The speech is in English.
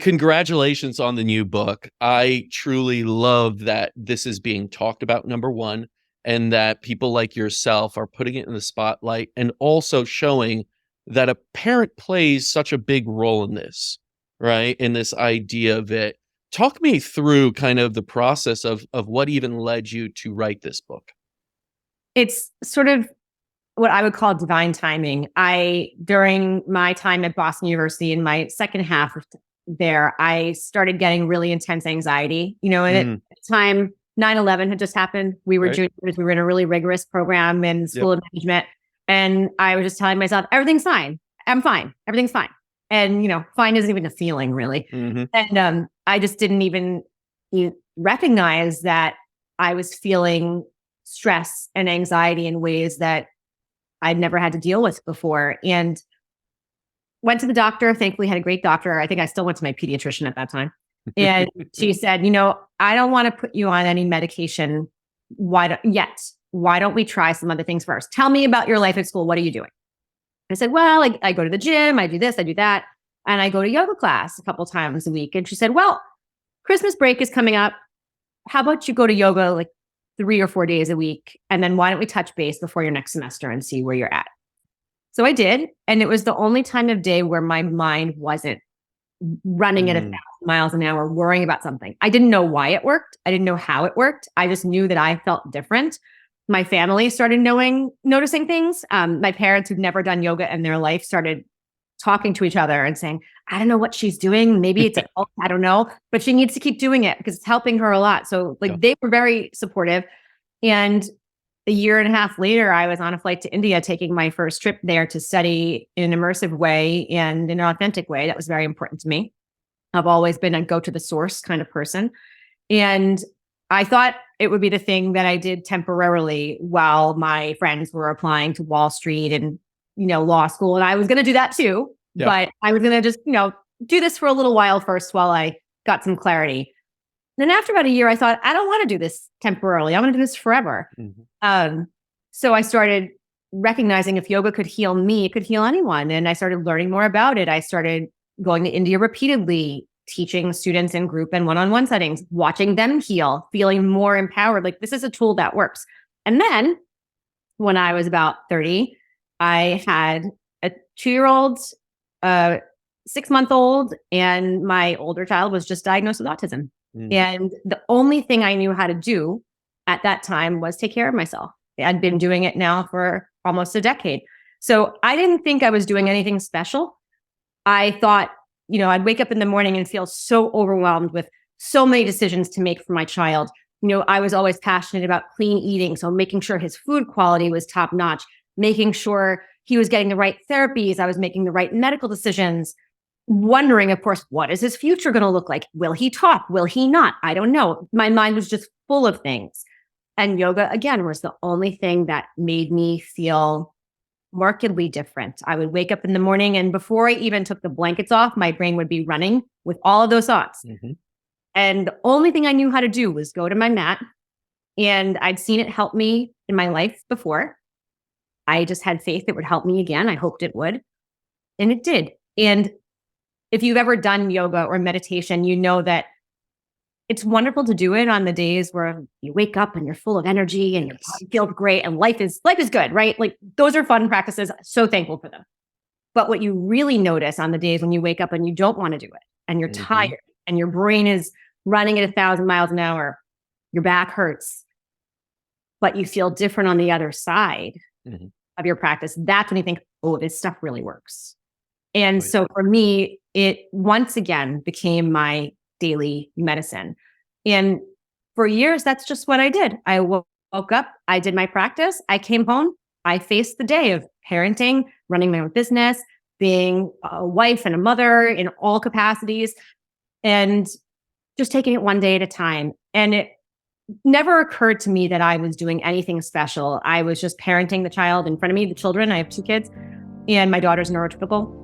Congratulations on the new book. I truly love that this is being talked about, number one, and that people like yourself are putting it in the spotlight and also showing that a parent plays such a big role in this, right? In this idea of it. Talk me through kind of the process of what even led you to write this book. It's sort of what I would call divine timing. During my time at Boston University in my second half there, I started getting really intense anxiety, and at the time 9/11 had just happened. We were Right. juniors. We were in a really rigorous program in School of Management. And I was just telling myself, everything's fine. I'm fine. Everything's fine. And, fine isn't even a feeling really. And I just didn't even recognize that I was feeling stress and anxiety in ways that I'd never had to deal with before. And went to the doctor, thankfully had a great doctor. I think I still went to my pediatrician at that time. And she said, I don't want to put you on any medication yet. Why don't we try some other things first? Tell me about your life at school. What are you doing? I said, well, I go to the gym, I do this, I do that. And I go to yoga class a couple times a week. And she said, well, Christmas break is coming up. How about you go to yoga like 3 or 4 days a week? And then why don't we touch base before your next semester and see where you're at? So I did. And it was the only time of day where my mind wasn't running at 1,000 miles an hour, worrying about something. I didn't know why it worked. I didn't know how it worked. I just knew that I felt different. My family started noticing things. My parents, who'd never done yoga in their life, started talking to each other and saying, I don't know what she's doing. Maybe it's I don't know, but she needs to keep doing it because it's helping her a lot. So they were very supportive. And a year and a half later, I was on a flight to India, taking my first trip there to study in an immersive way and in an authentic way. That was very important to me. I've always been a go to the source kind of person. And I thought it would be the thing that I did temporarily while my friends were applying to Wall Street and, law school. And I was going to do that too. Yeah. But I was going to just, do this for a little while first while I got some clarity. Then after about a year, I thought, I don't want to do this temporarily. I want to do this forever. So I started recognizing if yoga could heal me, it could heal anyone. And I started learning more about it. I started going to India repeatedly, teaching students in group and one-on-one settings, watching them heal, feeling more empowered. Like, this is a tool that works. And then when I was about 30, I had a 2-year-old, 6-month-old, and my older child was just diagnosed with autism. And the only thing I knew how to do at that time was take care of myself. I'd been doing it now for almost a decade. So I didn't think I was doing anything special. I thought, I'd wake up in the morning and feel so overwhelmed with so many decisions to make for my child. I was always passionate about clean eating. So making sure his food quality was top notch, making sure he was getting the right therapies. I was making the right medical decisions. Wondering, of course, what is his future going to look like? Will he talk? Will he not? I don't know. My mind was just full of things. And yoga, again, was the only thing that made me feel markedly different. I would wake up in the morning, and before I even took the blankets off, my brain would be running with all of those thoughts. And the only thing I knew how to do was go to my mat. And I'd seen it help me in my life before. I just had faith it would help me again. I hoped it would. And it did. And if you've ever done yoga or meditation, you know that it's wonderful to do it on the days where you wake up and you're full of energy and your body feels great and life is good, right? Like, those are fun practices. So thankful for them. But what you really notice on the days when you wake up and you don't want to do it and you're tired and your brain is running at 1,000 miles an hour, your back hurts, but you feel different on the other side of your practice. That's when you think, oh, this stuff really works. And so for me, it once again became my daily medicine. And for years, that's just what I did. I woke up, I did my practice, I came home, I faced the day of parenting, running my own business, being a wife and a mother in all capacities, and just taking it one day at a time. And it never occurred to me that I was doing anything special. I was just parenting the child in front of me, the children. I have 2 kids, and my daughter's neurotypical.